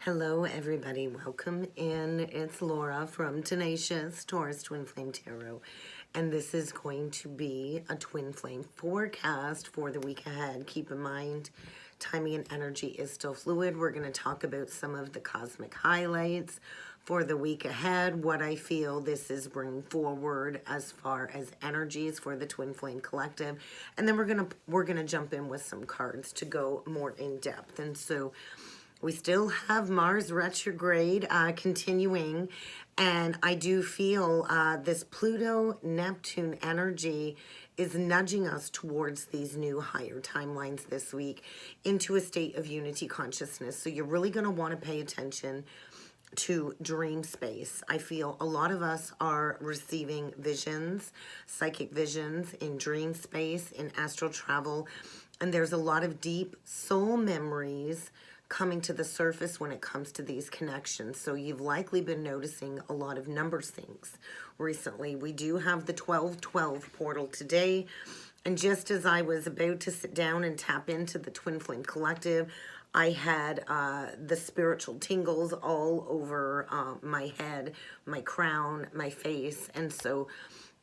Hello, everybody. Welcome in. It's Laura from Tenacious Taurus Twin Flame Tarot, and this is going to be a twin flame forecast for the week ahead. Keep in mind, timing and energy is still fluid. We're going to talk about some of the cosmic highlights for the week ahead, what I feel this is bringing forward as far as energies for the Twin Flame Collective, and then we're gonna jump in with some cards to go more in depth. And so we still have Mars retrograde continuing, and I do feel this Pluto-Neptune energy is nudging us towards these new higher timelines this week into a state of unity consciousness. So you're really going to want to pay attention to dream space. I feel a lot of us are receiving visions, psychic visions in dream space, in astral travel, and there's a lot of deep soul memories coming to the surface when it comes to these connections. So you've likely been noticing a lot of numbers things recently. We do have the 1212 portal today, and just as I was about to sit down and tap into the Twin Flame Collective, I had the spiritual tingles all over my head, my crown, my face, and so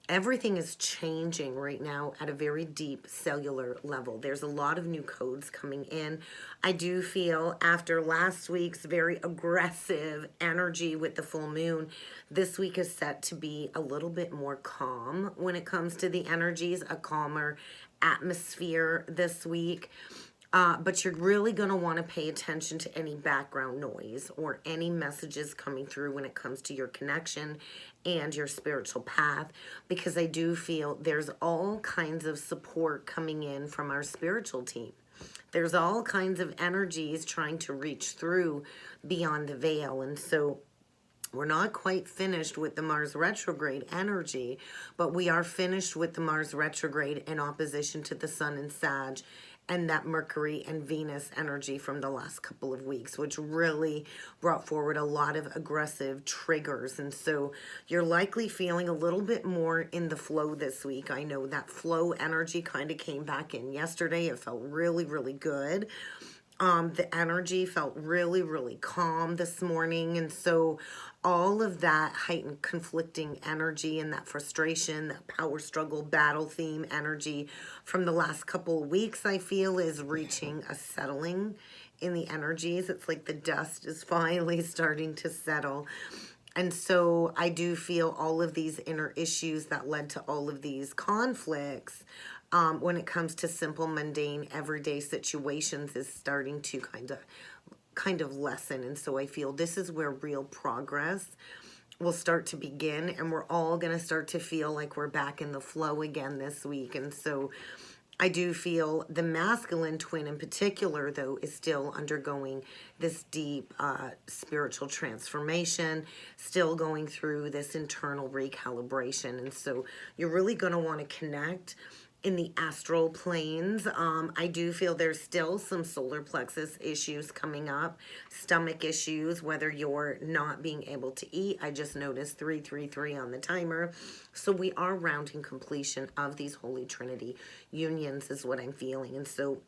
everything is changing right now at a very deep cellular level. There's a lot of new codes coming in. I do feel after last week's very aggressive energy with the full moon, this week is set to be a little bit more calm when it comes to the energies, a calmer atmosphere this week. But you're really going to want to pay attention to any background noise or any messages coming through when it comes to your connection and your spiritual path, because I do feel there's all kinds of support coming in from our spiritual team. There's all kinds of energies trying to reach through beyond the veil. And so we're not quite finished with the Mars retrograde energy, but we are finished with the Mars retrograde in opposition to the Sun and Sag and that Mercury and Venus energy from the last couple of weeks, which really brought forward a lot of aggressive triggers. And so you're likely feeling a little bit more in the flow this week. I know that flow energy kind of came back in yesterday. It felt really, really good. The energy felt really, really calm this morning. And so all of that heightened conflicting energy and that frustration, that power struggle, battle theme energy from the last couple of weeks, I feel is reaching a settling in the energies. It's like the dust is finally starting to settle. And so I do feel all of these inner issues that led to all of these conflicts when it comes to simple, mundane, everyday situations is starting to kind of lessen. And so I feel this is where real progress will start to begin, and we're all going to start to feel like we're back in the flow again this week. And so I do feel the masculine twin in particular, though, is still undergoing this deep spiritual transformation, still going through this internal recalibration. And so you're really going to want to connect in the astral planes. I do feel there's still some solar plexus issues coming up, stomach issues, whether you're not being able to eat. I just noticed 333 on the timer. So we are rounding completion of these Holy Trinity unions is what I'm feeling. And so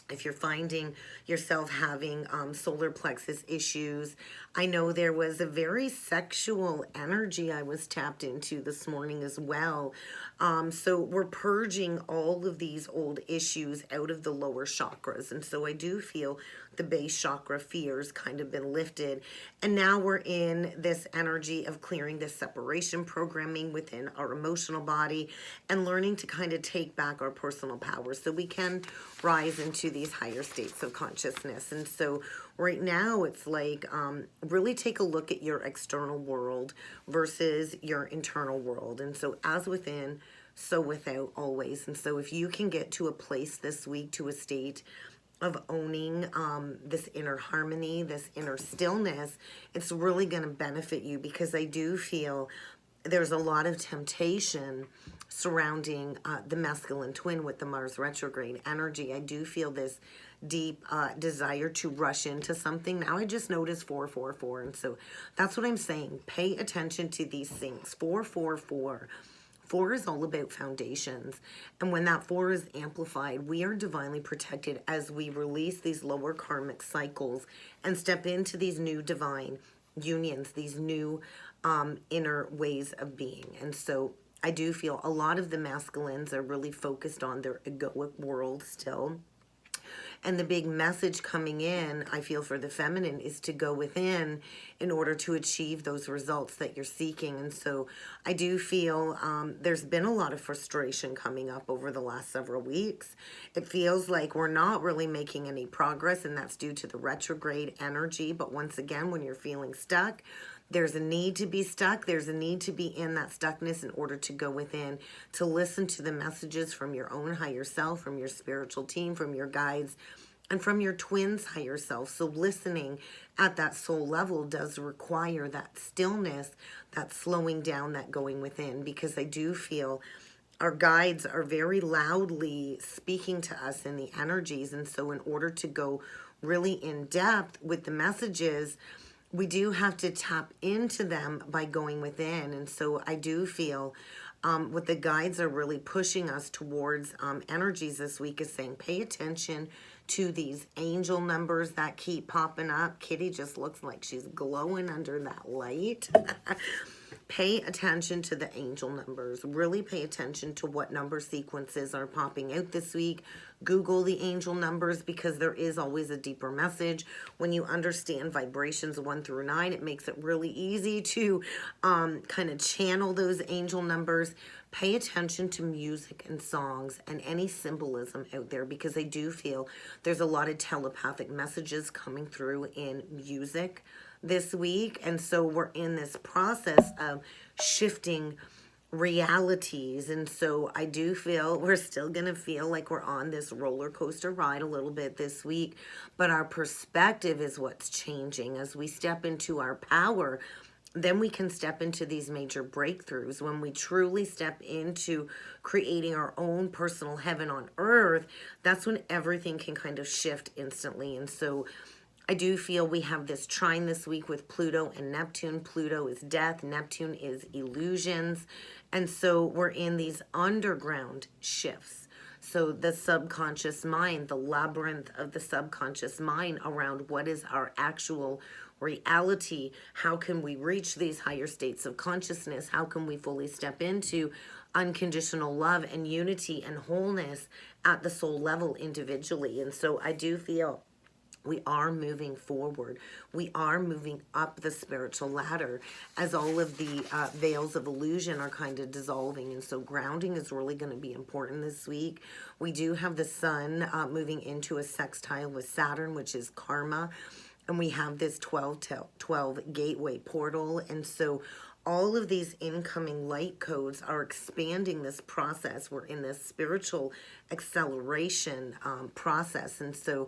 if you're finding yourself having solar plexus issues, I know there was a very sexual energy I was tapped into this morning as well. So we're purging all of these old issues out of the lower chakras. And so I do feel the base chakra fears kind of been lifted. And now we're in this energy of clearing this separation programming within our emotional body and learning to kind of take back our personal power so we can rise into these higher states of consciousness. And so right now it's like really take a look at your external world versus your internal world. And so as within, so without always. And so if you can get to a place this week, to a state of owning this inner harmony, this inner stillness, it's really going to benefit you, because I do feel there's a lot of temptation surrounding the masculine twin with the Mars retrograde energy. I do feel this deep desire to rush into something. Now I just noticed 444, and so that's what I'm saying. Pay attention to these things. 444. 4 is all about foundations. And when that 4 is amplified, we are divinely protected as we release these lower karmic cycles and step into these new divine unions, these new inner ways of being. And so I do feel a lot of the masculines are really focused on their egoic world still. And the big message coming in, I feel, for the feminine is to go within in order to achieve those results that you're seeking. And so I do feel there's been a lot of frustration coming up over the last several weeks. It feels like we're not really making any progress, and that's due to the retrograde energy. But once again, when you're feeling stuck, there's a need to be stuck. There's a need to be in that stuckness in order to go within, to listen to the messages from your own higher self, from your spiritual team, from your guides, and from your twins higher self. So listening at that soul level does require that stillness, that slowing down, that going within, because I do feel our guides are very loudly speaking to us in the energies. And so in order to go really in depth with the messages, we do have to tap into them by going within. And so I do feel what the guides are really pushing us towards energies this week is saying, pay attention to these angel numbers that keep popping up. Kitty just looks like she's glowing under that light. Pay attention to the angel numbers. Really pay attention to what number sequences are popping out this week. Google the angel numbers, because there is always a deeper message. When you understand vibrations 1 through 9, it makes it really easy to kind of channel those angel numbers. Pay attention to music and songs and any symbolism out there, because I do feel there's a lot of telepathic messages coming through in music this week. And so we're in this process of shifting realities. And so I do feel we're still going to feel like we're on this roller coaster ride a little bit this week, but our perspective is what's changing. As we step into our power, then we can step into these major breakthroughs. When we truly step into creating our own personal heaven on earth, that's when everything can kind of shift instantly. And so I do feel we have this trine this week with Pluto and Neptune. Pluto is death, Neptune is illusions. And so we're in these underground shifts. So the subconscious mind, the labyrinth of the subconscious mind around what is our actual reality. How can we reach these higher states of consciousness? How can we fully step into unconditional love and unity and wholeness at the soul level individually? And so I do feel we are moving forward. We are moving up the spiritual ladder as all of the veils of illusion are kind of dissolving. And so grounding is really going to be important this week. We do have the sun moving into a sextile with Saturn, which is karma. And we have this 12 gateway portal. And so all of these incoming light codes are expanding this process. We're in this spiritual acceleration process. And so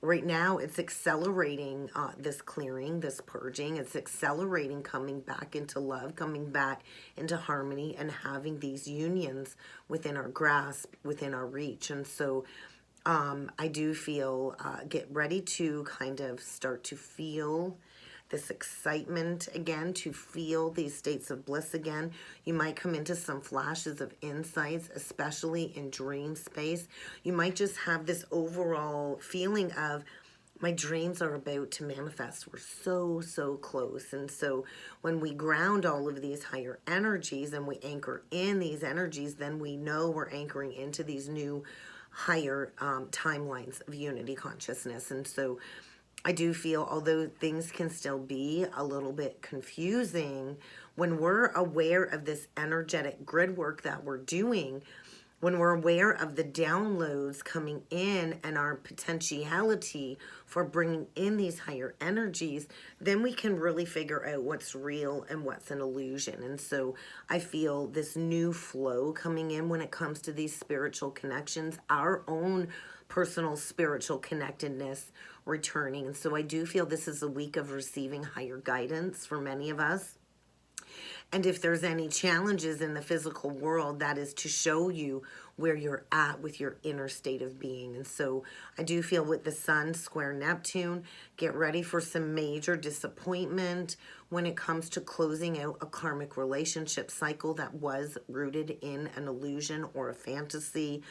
right now, it's accelerating this clearing, this purging. It's accelerating coming back into love, coming back into harmony, and having these unions within our grasp, within our reach. And so I do feel, get ready to kind of start to feel this excitement again, to feel these states of bliss again. You might come into some flashes of insights, especially in dream space. You might just have this overall feeling of, my dreams are about to manifest. We're so, so close. And so when we ground all of these higher energies and we anchor in these energies, then we know we're anchoring into these new higher timelines of unity consciousness. And so I do feel, although things can still be a little bit confusing, when we're aware of this energetic grid work that we're doing, when we're aware of the downloads coming in and our potentiality for bringing in these higher energies, then we can really figure out what's real and what's an illusion. And so I feel this new flow coming in when it comes to these spiritual connections, our own personal spiritual connectedness returning. And so I do feel this is a week of receiving higher guidance for many of us. And if there's any challenges in the physical world, that is to show you where you're at with your inner state of being. And so I do feel with the Sun square Neptune, get ready for some major disappointment when it comes to closing out a karmic relationship cycle that was rooted in an illusion or a fantasy.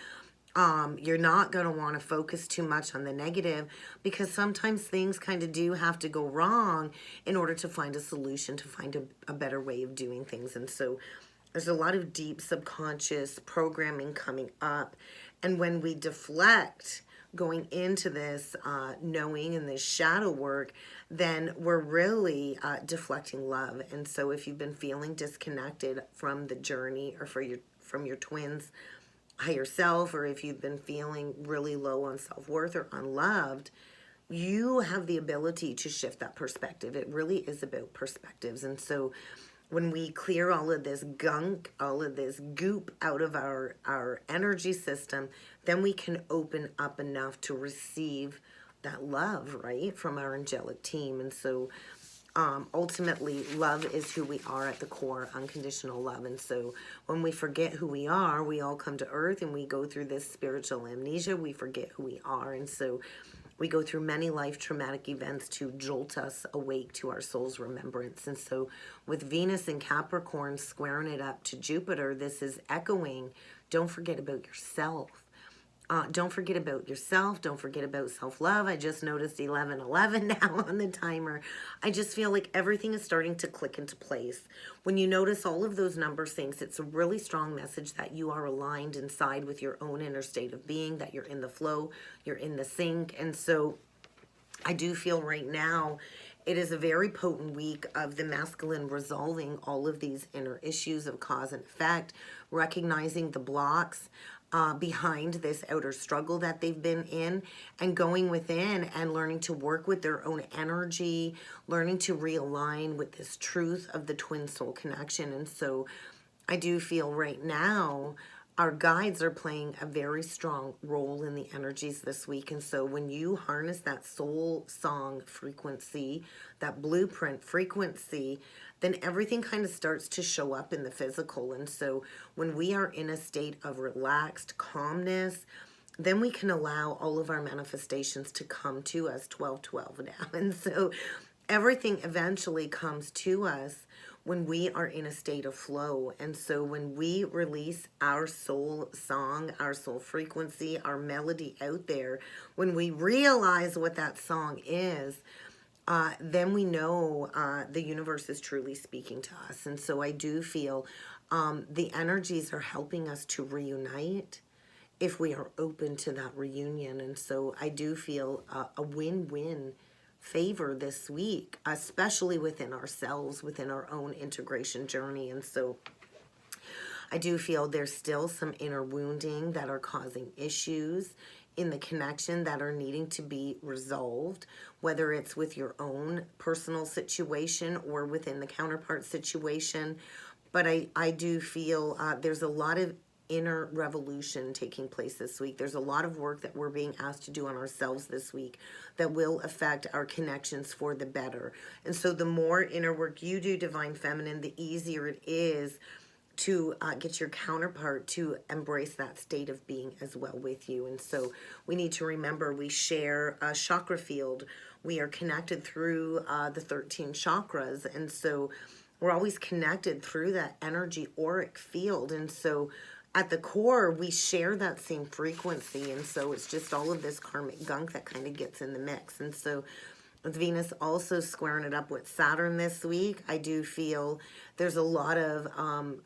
You're not going to want to focus too much on the negative, because sometimes things kind of do have to go wrong in order to find a solution, to find a better way of doing things. And so there's a lot of deep subconscious programming coming up. And when we deflect going into this knowing and this shadow work, then we're really deflecting love. And so if you've been feeling disconnected from the journey, or from your twins higher self, or if you've been feeling really low on self-worth or unloved, you have the ability to shift that perspective. It really is about perspectives. And so when we clear all of this gunk, all of this goop out of our energy system, then we can open up enough to receive that love, right, from our angelic team. And so ultimately, love is who we are at the core, unconditional love. And so when we forget who we are, we all come to earth and we go through this spiritual amnesia. We forget who we are. And so we go through many life traumatic events to jolt us awake to our soul's remembrance. And so with Venus in Capricorn squaring it up to Jupiter, this is echoing, don't forget about yourself. Don't forget about yourself. Don't forget about self-love. I just noticed 11:11 now on the timer. I just feel like everything is starting to click into place. When you notice all of those number things, it's a really strong message that you are aligned inside with your own inner state of being, that you're in the flow, you're in the sync. And so I do feel right now it is a very potent week of the masculine resolving all of these inner issues of cause and effect, recognizing the blocks behind this outer struggle that they've been in, and going within and learning to work with their own energy, learning to realign with this truth of the twin soul connection. And so I do feel right now our guides are playing a very strong role in the energies this week. And so when you harness that soul song frequency, that blueprint frequency, then everything kind of starts to show up in the physical. And so when we are in a state of relaxed calmness, then we can allow all of our manifestations to come to us 12-12 now. And so everything eventually comes to us when we are in a state of flow. And so when we release our soul song, our soul frequency, our melody out there, when we realize what that song is, then we know the universe is truly speaking to us. And so I do feel the energies are helping us to reunite if we are open to that reunion. And so I do feel a win-win favor this week, especially within ourselves, within our own integration journey. And so I do feel there's still some inner wounding that are causing issues in the connection that are needing to be resolved, whether it's with your own personal situation or within the counterpart situation. But I do feel there's a lot of inner revolution taking place this week. There's a lot of work that we're being asked to do on ourselves this week that will affect our connections for the better. And so the more inner work you do, Divine Feminine, the easier it is to get your counterpart to embrace that state of being as well with you. And so we need to remember we share a chakra field. We are connected through the 13 chakras. And so we're always connected through that energy auric field. And so at the core, we share that same frequency. And so it's just all of this karmic gunk that kind of gets in the mix. And so with Venus also squaring it up with Saturn this week, I do feel there's a lot of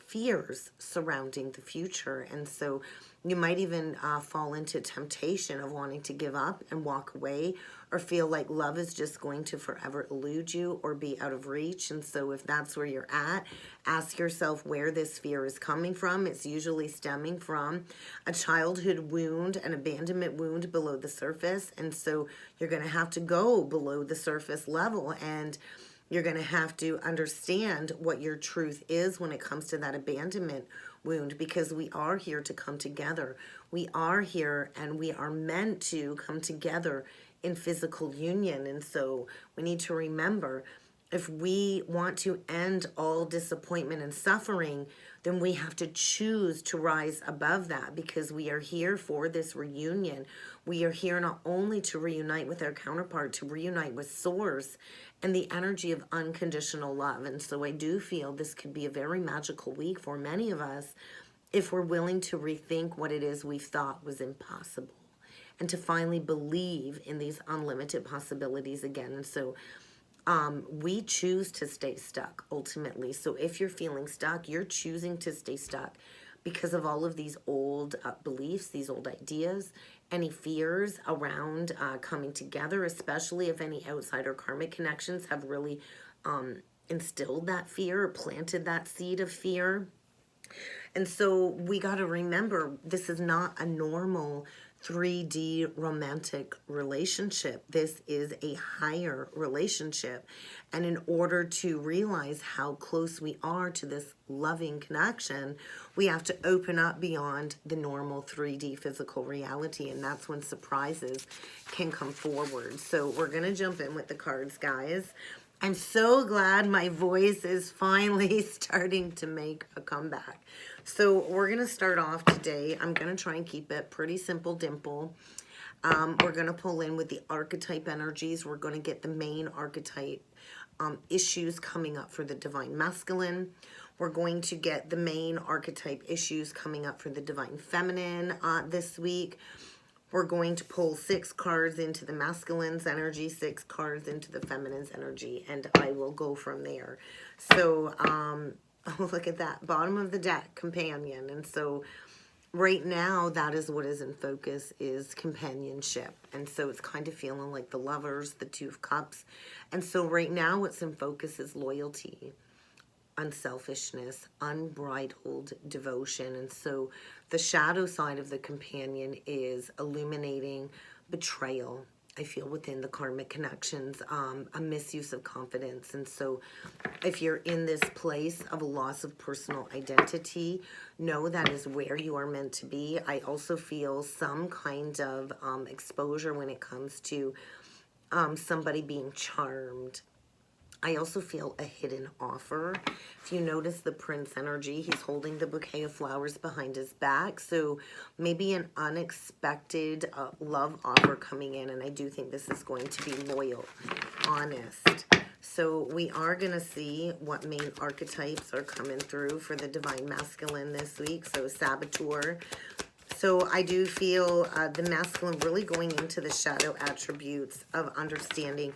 fears surrounding the future. And so you might even fall into temptation of wanting to give up and walk away, or feel like love is just going to forever elude you or be out of reach. And so if that's where you're at, ask yourself where this fear is coming from. It's usually stemming from a childhood wound, an abandonment wound below the surface. And so you're going to have to go below the surface level, and you're going to have to understand what your truth is when it comes to that abandonment wound, because we are here to come together. We are here and we are meant to come together in physical union. And so we need to remember if we want to end all disappointment and suffering, then we have to choose to rise above that, because we are here for this reunion. We are here not only to reunite with our counterpart, to reunite with Source and the energy of unconditional love. And so I do feel this could be a very magical week for many of us if we're willing to rethink what it is we thought was impossible, and to finally believe in these unlimited possibilities again. And so we choose to stay stuck ultimately. So if you're feeling stuck, you're choosing to stay stuck because of all of these old beliefs, these old ideas, any fears around coming together, especially if any outsider karmic connections have really instilled that fear or planted that seed of fear. And so we got to remember, this is not a normal 3D romantic relationship. This is a higher relationship. And in order to realize how close we are to this loving connection, we have to open up beyond the normal 3D physical reality. And that's when surprises can come forward. So we're going to jump in with the cards, guys. I'm so glad my voice is finally starting to make a comeback. So we're going to start off today. I'm going to try and keep it pretty simple, dimple. We're going to pull in with the archetype energies. We're going to get the main archetype issues coming up for the divine masculine. We're going to get the main archetype issues coming up for the divine feminine this week. We're going to pull 6 cards into the masculine's energy, 6 cards into the feminine's energy, and I will go from there. So, oh, look at that. Bottom of the deck, companion. And so right now, that is what is in focus, is companionship. And so it's kind of feeling like the Lovers, the Two of Cups. And so right now, what's in focus is loyalty, unselfishness, unbridled devotion. And so the shadow side of the companion is illuminating betrayal, I feel, within the karmic connections, a misuse of confidence. And so if you're in this place of a loss of personal identity, know that is where you are meant to be. I also feel some kind of exposure when it comes to somebody being charmed. I also feel a hidden offer. If you notice the Prince energy, he's holding the bouquet of flowers behind his back. So maybe an unexpected love offer coming in. And I do think this is going to be loyal, honest. So we are going to see what main archetypes are coming through for the divine masculine this week. So saboteur. So I do feel the masculine really going into the shadow attributes of understanding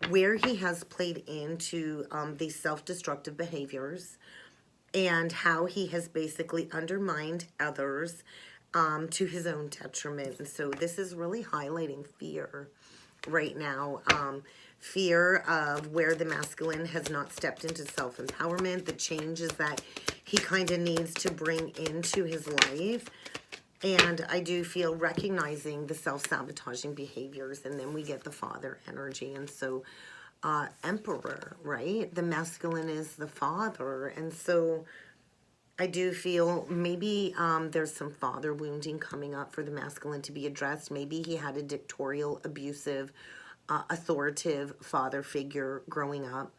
where he has played into these self-destructive behaviors and how he has basically undermined others to his own detriment. And so this is really highlighting fear right now. Fear of where the masculine has not stepped into self-empowerment, the changes that he kind of needs to bring into his life. And I do feel recognizing the self-sabotaging behaviors. And then we get the father energy. And so emperor, right? The masculine is the father. And so I do feel maybe there's some father wounding coming up for the masculine to be addressed. Maybe he had a dictatorial, abusive, authoritative father figure growing up.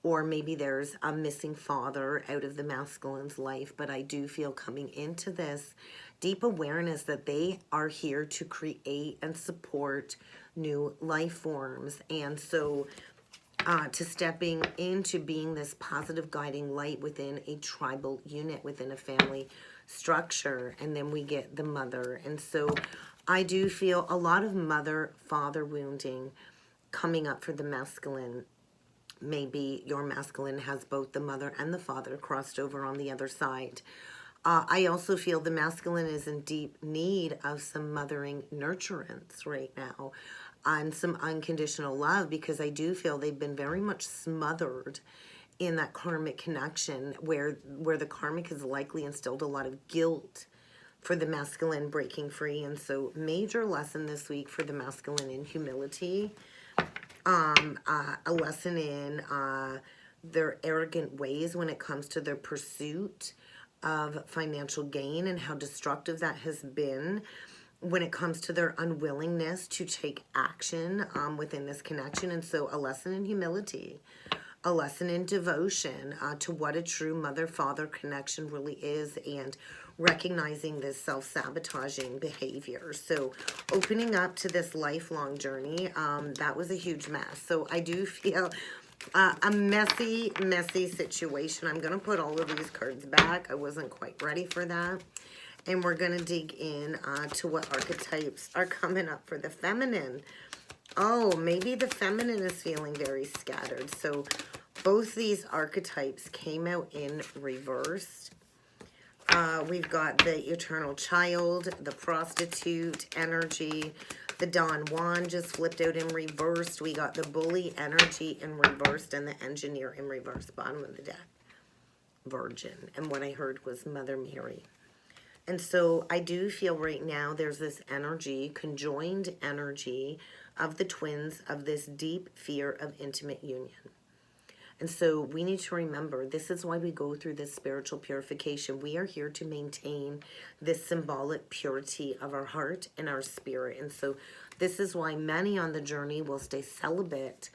Or maybe there's a missing father out of the masculine's life. But I do feel coming into this deep awareness that they are here to create and support new life forms. And so to stepping into being this positive guiding light within a tribal unit, within a family structure. And then we get the mother. And so I do feel a lot of mother-father wounding coming up for the masculine. Maybe your masculine has both the mother and the father crossed over on the other side. I also feel the masculine is in deep need of some mothering nurturance right now and some unconditional love, because I do feel they've been very much smothered in that karmic connection where the karmic has likely instilled a lot of guilt for the masculine breaking free. And so major lesson this week for the masculine in humility. A lesson in their arrogant ways when it comes to their pursuit of financial gain and how destructive that has been when it comes to their unwillingness to take action within this connection. And so a lesson in humility. a lesson in devotion to what a true mother-father connection really is, and recognizing this self-sabotaging behavior. So opening up to this lifelong journey, that was a huge mess. So I do feel a messy situation. I'm going to put all of these cards back. I wasn't quite ready for that. And we're going to dig in to what archetypes are coming up for the feminine. Oh, maybe the feminine is feeling very scattered. So both these archetypes came out in reversed. We've got the eternal child, the prostitute energy, the Don Juan just flipped out in reversed. We got the bully energy in reversed and the engineer in reversed, bottom of the deck. Virgin. And what I heard was Mother Mary. And so I do feel right now there's this energy, conjoined energy of the twins of this deep fear of intimate union. And so we need to remember, this is why we go through this spiritual purification. We are here to maintain this symbolic purity of our heart and our spirit. And so this is why many on the journey will stay celibate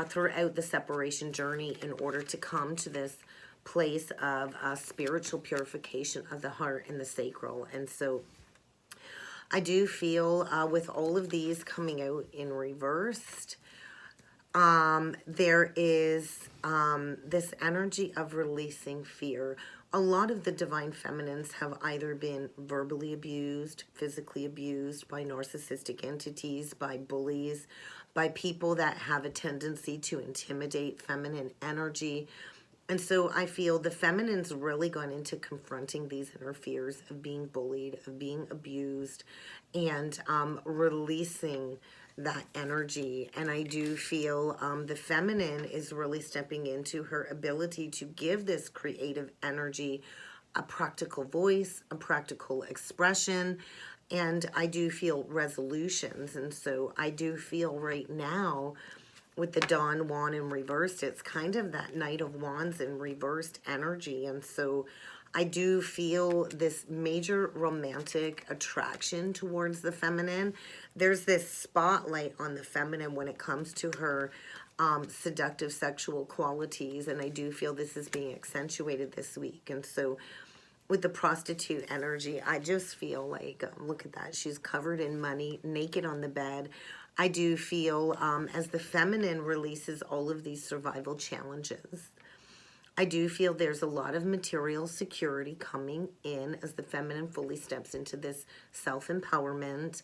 throughout the separation journey in order to come to this place of spiritual purification of the heart and the sacral. And so I do feel with all of these coming out in reversed, there is this energy of releasing fear. A lot of the divine feminines have either been verbally abused, physically abused by narcissistic entities, by bullies, by people that have a tendency to intimidate feminine energy. And so I feel the feminine's really gone into confronting these inner fears of being bullied, of being abused, and releasing that energy. And I do feel the feminine is really stepping into her ability to give this creative energy a practical voice, a practical expression, and I do feel resolutions. And so I do feel right now with the Don Juan in reversed, it's kind of that Knight of Wands in reversed energy. And so I do feel this major romantic attraction towards the feminine. There's this spotlight on the feminine when it comes to her seductive sexual qualities. And I do feel this is being accentuated this week. And so with the prostitute energy, I just feel like, look at that. She's covered in money, naked on the bed. I do feel as the feminine releases all of these survival challenges, I do feel there's a lot of material security coming in as the feminine fully steps into this self-empowerment.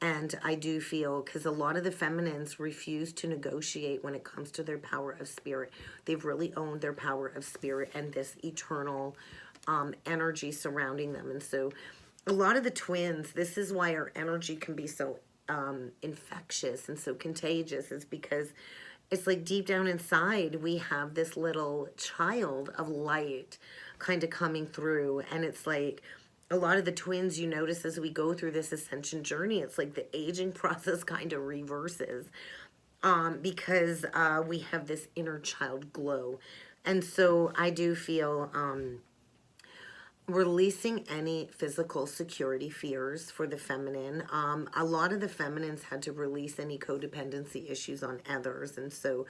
And I do feel, because a lot of the feminines refuse to negotiate when it comes to their power of spirit. They've really owned their power of spirit and this eternal energy surrounding them. And so a lot of the twins, this is why our energy can be so infectious and so contagious, is because it's like deep down inside we have this little child of light kind of coming through. And it's like a lot of the twins, you notice as we go through this ascension journey, it's like the aging process kind of reverses because we have this inner child glow. And so I do feel releasing any physical security fears for the feminine. A lot of the feminines had to release any codependency issues on others. And so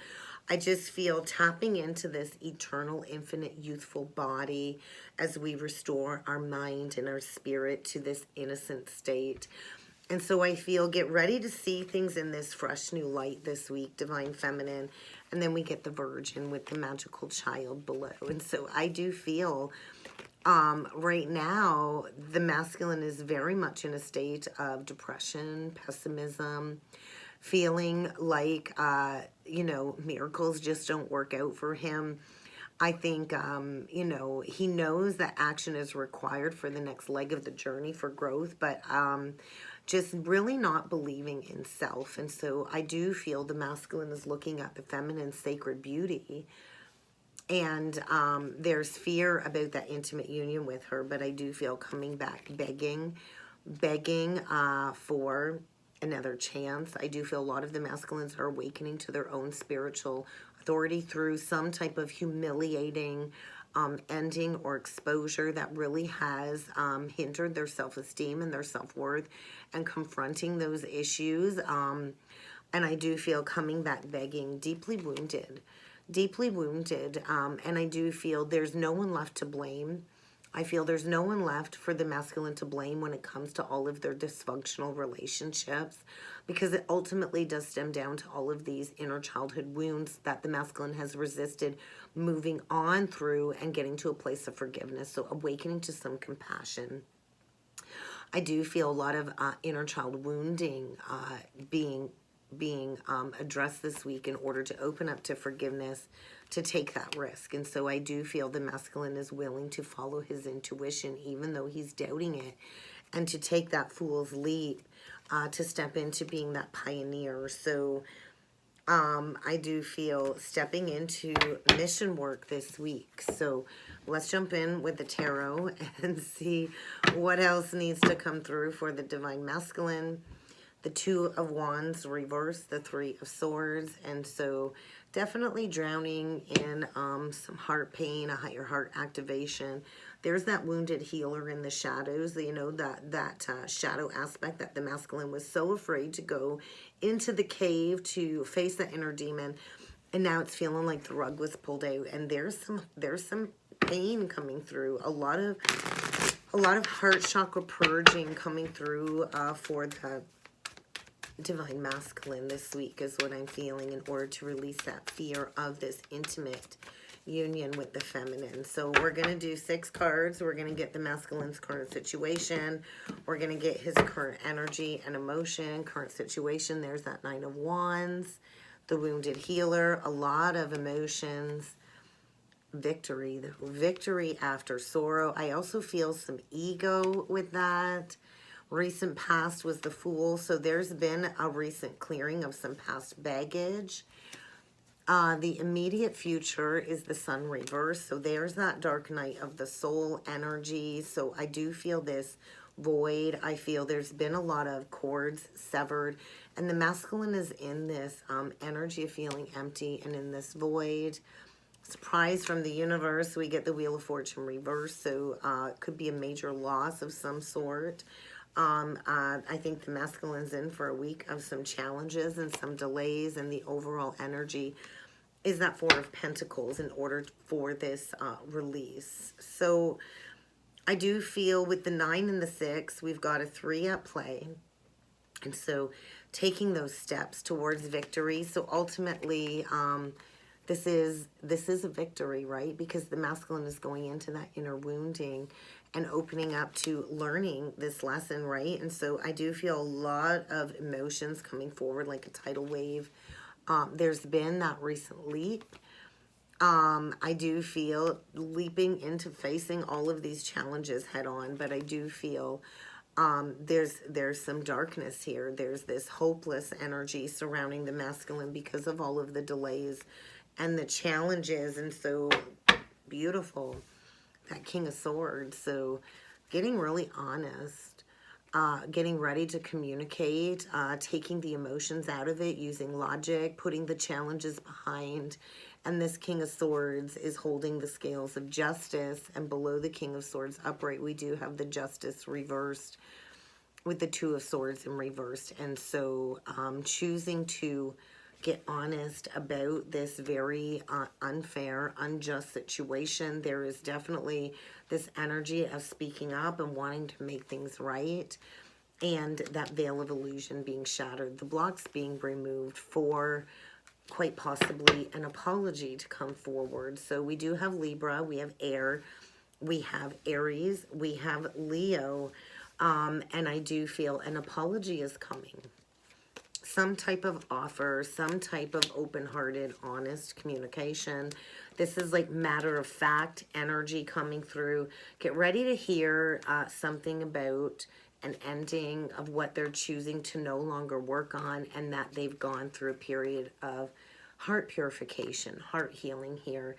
I just feel tapping into this eternal, infinite, youthful body as we restore our mind and our spirit to this innocent state. And so I feel get ready to see things in this fresh new light this week, divine feminine. And then we get the virgin with the magical child below. And so I do feel right now, the masculine is very much in a state of depression, pessimism, feeling like, miracles just don't work out for him. I think, he knows that action is required for the next leg of the journey for growth, but just really not believing in self. And so I do feel the masculine is looking at the feminine's sacred beauty. And there's fear about that intimate union with her, but I do feel coming back begging for another chance. I do feel a lot of the masculines are awakening to their own spiritual authority through some type of humiliating ending or exposure that really has hindered their self-esteem and their self-worth, and confronting those issues. And I do feel coming back begging, deeply wounded. deeply wounded, and I do feel there's no one left to blame. I feel there's no one left for the masculine to blame when it comes to all of their dysfunctional relationships, because it ultimately does stem down to all of these inner childhood wounds that the masculine has resisted moving on through and getting to a place of forgiveness. So awakening to some compassion. I do feel a lot of inner child wounding being addressed this week in order to open up to forgiveness, to take that risk. And so I do feel the masculine is willing to follow his intuition, even though he's doubting it, and to take that fool's leap, to step into being that pioneer. So I do feel stepping into mission work this week. So let's jump in with the tarot and see what else needs to come through for the divine masculine. The Two of Wands reverse, the Three of Swords, and so definitely drowning in some heart pain, a higher heart activation. There's that wounded healer in the shadows, you know, that shadow aspect that the masculine was so afraid to go into the cave to face the inner demon, and now it's feeling like the rug was pulled out, and there's some pain coming through, a lot of heart chakra purging coming through for the divine masculine this week is what I'm feeling, in order to release that fear of this intimate union with the feminine. So we're going to do 6 cards. We're going to get the masculine's current situation. We're going to get his current energy and emotion, current situation. There's that Nine of Wands, the wounded healer, a lot of emotions, victory, the victory after sorrow. I also feel some ego with that. Recent past was the Fool, so there's been a recent clearing of some past baggage. The immediate future is the Sun reverse, so there's that dark night of the soul energy. So I do feel this void. I feel there's been a lot of cords severed, and the masculine is in this energy of feeling empty and in this void. Surprise from the universe, we get the Wheel of Fortune reverse, so it could be a major loss of some sort. I think the masculine's in for a week of some challenges and some delays, and the overall energy is that Four of Pentacles in order for this release. So I do feel with the 9 and the 6, we've got a 3 at play. And so taking those steps towards victory. So ultimately, this is a victory, right? Because the masculine is going into that inner wounding and opening up to learning this lesson, right? And so I do feel a lot of emotions coming forward like a tidal wave. There's been that recent leap. I do feel leaping into facing all of these challenges head on, but I do feel there's some darkness here. There's this hopeless energy surrounding the masculine because of all of the delays and the challenges. And so beautiful, that King of Swords. So getting really honest, getting ready to communicate, taking the emotions out of it, using logic, putting the challenges behind. And this King of Swords is holding the scales of justice, and below the King of Swords upright, we do have the Justice reversed with the Two of Swords in reversed. And so choosing to get honest about this very unfair, unjust situation. There is definitely this energy of speaking up and wanting to make things right, and that veil of illusion being shattered, the blocks being removed for quite possibly an apology to come forward. So we do have Libra, we have Air, we have Aries, we have Leo, and I do feel an apology is coming. Some type of offer, some type of open-hearted, honest communication. This is like matter-of-fact energy coming through. Get ready to hear something about an ending of what they're choosing to no longer work on, and that they've gone through a period of heart purification, heart healing here,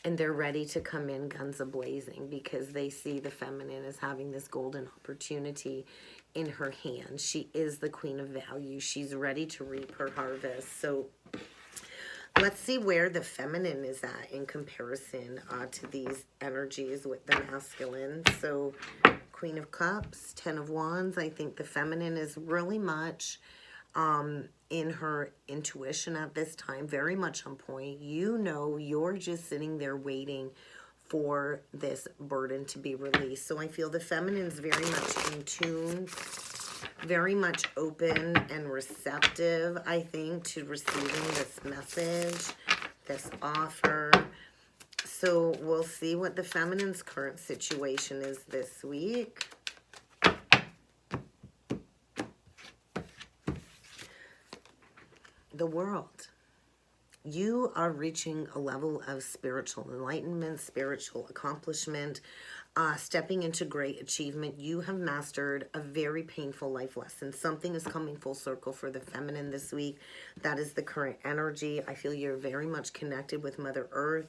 and they're ready to come in guns a-blazing because they see the feminine as having this golden opportunity in her hand. She is the queen of value. She's ready to reap her harvest. So let's see where the feminine is at in comparison to these energies with the masculine. So Queen of Cups, 10 of Wands. I think the feminine is really much in her intuition at this time, very much on point. You know, you're just sitting there waiting for this burden to be released. So I feel the feminine's very much in tune, very much open and receptive, I think, to receiving this message, this offer. So we'll see what the feminine's current situation is this week. The World. You are reaching a level of spiritual enlightenment, spiritual accomplishment, stepping into great achievement. You have mastered a very painful life lesson. Something is coming full circle for the feminine this week. That is the current energy. I feel you're very much connected with Mother Earth.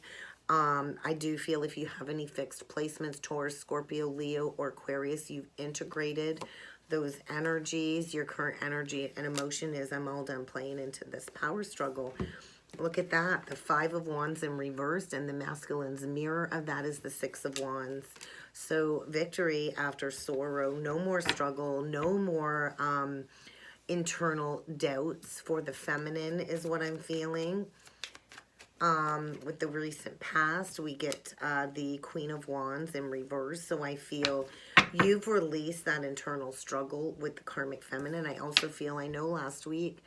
I do feel if you have any fixed placements, Taurus, Scorpio, Leo, or Aquarius, you've integrated those energies. Your current energy and emotion is, I'm all done playing into this power struggle. Look at that, the Five of Wands in reversed, and the masculine's mirror of that is the Six of Wands. So victory after sorrow, no more struggle, no more internal doubts for the feminine is what I'm feeling. With the recent past, we get the Queen of Wands in reverse. So I feel you've released that internal struggle with the karmic feminine. I also feel, I know last week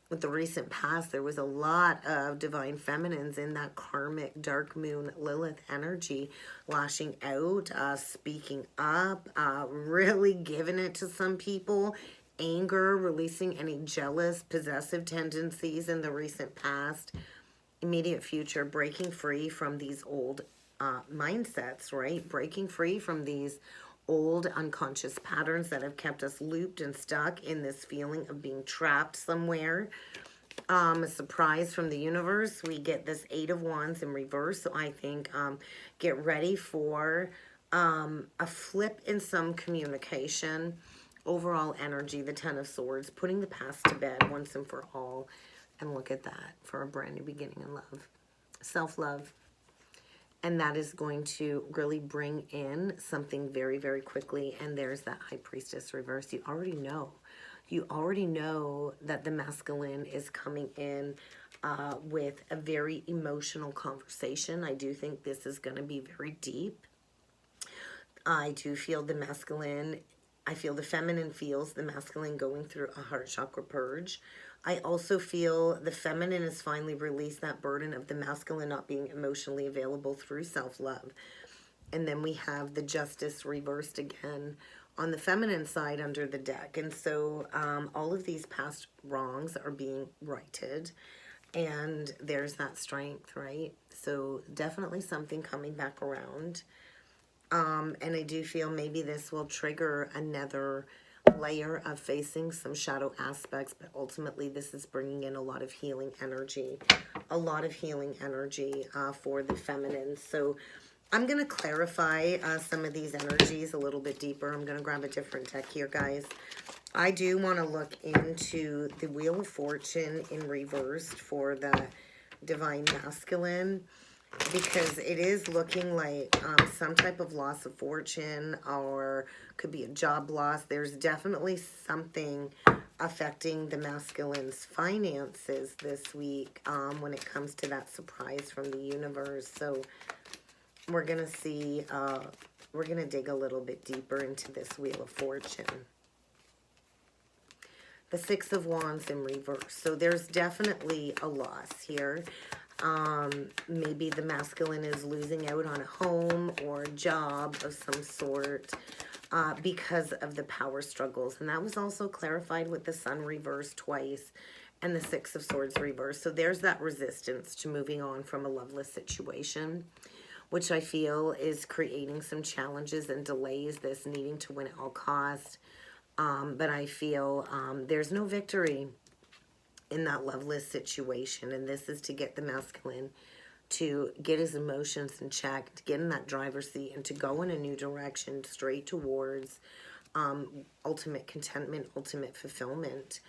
with the recent past, there was a lot of divine feminines in that karmic dark moon Lilith energy, lashing out, speaking up, really giving it to some people. Anger, releasing any jealous, possessive tendencies in the recent past. Immediate future, breaking free from these old mindsets, right? Breaking free from these old unconscious patterns that have kept us looped and stuck in this feeling of being trapped somewhere. A surprise from the universe. We get this Eight of Wands in reverse. So I think get ready for a flip in some communication. Overall energy, the Ten of Swords, putting the past to bed once and for all. And look at that, for a brand new beginning in love. Self-love. And that is going to really bring in something very, very quickly. And there's that High Priestess reverse. You already know. You already know that the masculine is coming in with a very emotional conversation. I do think this is going to be very deep. I do feel the masculine, I feel the feminine feels the masculine going through a heart chakra purge. I also feel the feminine has finally released that burden of the masculine not being emotionally available through self-love. And then we have the Justice reversed again on the feminine side under the deck. And so all of these past wrongs are being righted. And there's that strength, right? So definitely something coming back around. And I do feel maybe this will trigger another layer of facing some shadow aspects, but ultimately this is bringing in a lot of healing energy, for the feminine. So I'm going to clarify some of these energies a little bit deeper. I'm going to grab a different deck here, guys. I do want to look into the Wheel of Fortune in reversed for the divine masculine, because it is looking like some type of loss of fortune, or could be a job loss. There's definitely something affecting the masculine's finances this week when it comes to that surprise from the universe. So we're going to see, we're going to dig a little bit deeper into this Wheel of Fortune. The Six of Wands in reverse. So there's definitely a loss here. Maybe the masculine is losing out on a home or a job of some sort because of the power struggles. And that was also clarified with the Sun reversed twice and the Six of Swords reversed. So there's that resistance to moving on from a loveless situation, which I feel is creating some challenges and delays, this needing to win at all costs. But I feel there's no victory in that loveless situation, and this is to get the masculine to get his emotions in check, to get in that driver's seat, and to go in a new direction straight towards ultimate contentment, ultimate fulfillment.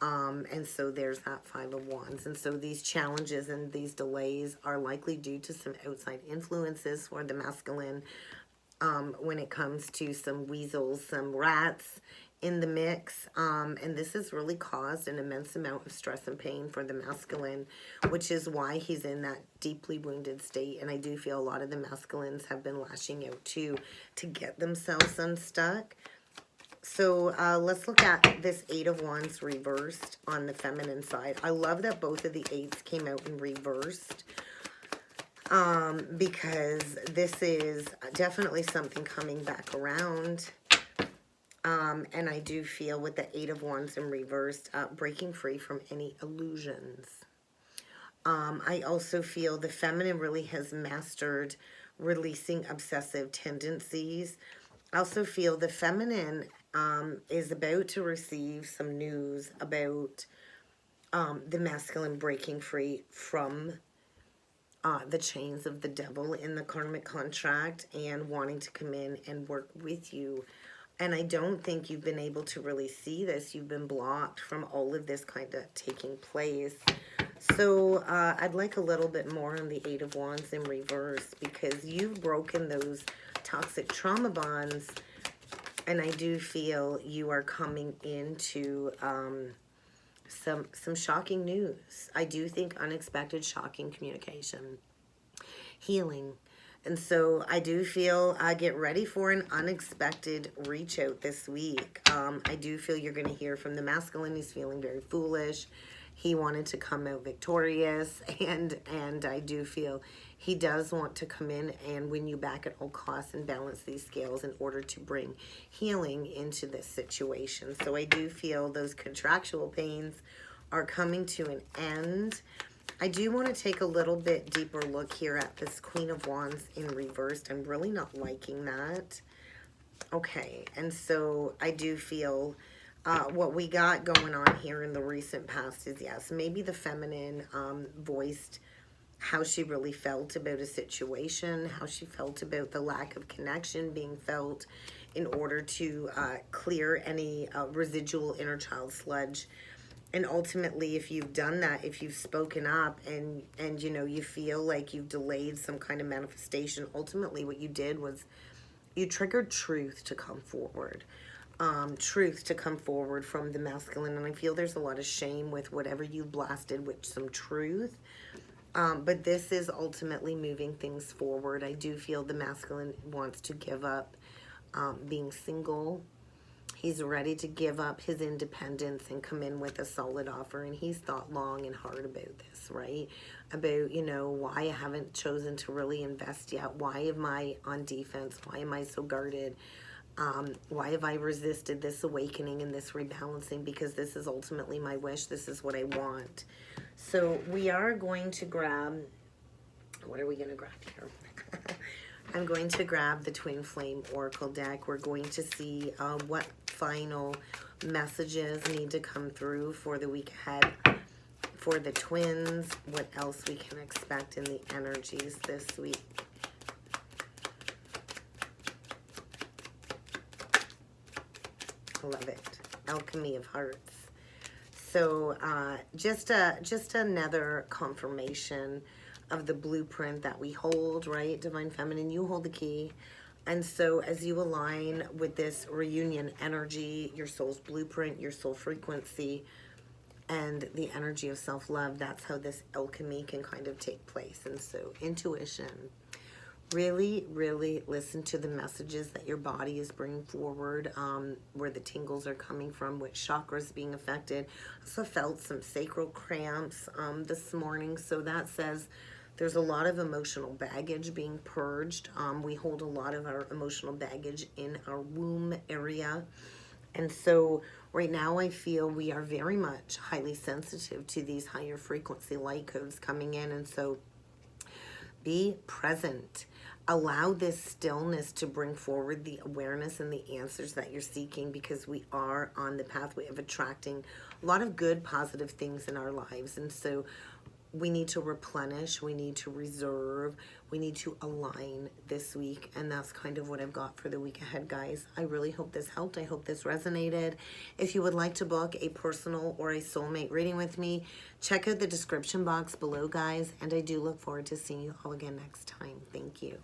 And so there's that Five of Wands. And so these challenges and these delays are likely due to some outside influences for the masculine when it comes to some weasels, some rats in the mix, and this has really caused an immense amount of stress and pain for the masculine, which is why he's in that deeply wounded state. And I do feel a lot of the masculines have been lashing out too to get themselves unstuck. So let's look at this Eight of Wands reversed on the feminine side. I love that both of the eights came out in reversed, because this is definitely something coming back around. And I do feel with the Eight of Wands in reversed, breaking free from any illusions. I also feel the feminine really has mastered releasing obsessive tendencies. I also feel the feminine is about to receive some news about the masculine breaking free from the chains of the devil in the karmic contract and wanting to come in and work with you. And I don't think you've been able to really see this. You've been blocked from all of this kind of taking place. So I'd like a little bit more on the Eight of Wands in reverse, because you've broken those toxic trauma bonds. And I do feel you are coming into some shocking news. I do think unexpected, shocking communication, healing. And so I do feel get ready for an unexpected reach out this week. I do feel you're going to hear from the masculine. He's feeling very foolish. He wanted to come out victorious, and I do feel he does want to come in and win you back at all costs and balance these scales in order to bring healing into this situation. So I do feel those contractual pains are coming to an end. I do want to take a little bit deeper look here at this Queen of Wands in reversed. I'm really not liking that. Okay, and so I do feel what we got going on here in the recent past is, yes, maybe the feminine voiced how she really felt about a situation, how she felt about the lack of connection being felt in order to clear any residual inner child sludge. And ultimately, if you've done that, if you've spoken up and you know, you feel like you've delayed some kind of manifestation, ultimately what you did was you triggered truth to come forward. Truth to come forward from the masculine. And I feel there's a lot of shame with whatever you blasted with some truth. But this is ultimately moving things forward. I do feel the masculine wants to give up being single. He's ready to give up his independence and come in with a solid offer. And he's thought long and hard about this, right? About, you know, why I haven't chosen to really invest yet. Why am I on defense? Why am I so guarded? Why have I resisted this awakening and this rebalancing? Because this is ultimately my wish. This is what I want. So we are going to grab, what are we going to grab here? I'm going to grab the Twin Flame Oracle deck. We're going to see what final messages need to come through for the week ahead for the twins, what else we can expect in the energies this week. I love it. Alchemy of Hearts. So just another confirmation of the blueprint that we hold, right? Divine Feminine, you hold the key. And so as you align with this reunion energy, your soul's blueprint, your soul frequency, and the energy of self-love, that's how this alchemy can kind of take place. And so intuition, really, really listen to the messages that your body is bringing forward, where the tingles are coming from, which chakras being affected. I also felt some sacral cramps this morning. So that says there's a lot of emotional baggage being purged. We hold a lot of our emotional baggage in our womb area. And so right now I feel we are very much highly sensitive to these higher frequency light codes coming in. And so be present. Allow this stillness to bring forward the awareness and the answers that you're seeking, because we are on the pathway of attracting a lot of good, positive things in our lives. And so we need to replenish, we need to reserve, we need to align this week. And that's kind of what I've got for the week ahead, guys. I really hope this helped. I hope this resonated. If you would like to book a personal or a soulmate reading with me, check out the description box below, guys. And I do look forward to seeing you all again next time. Thank you.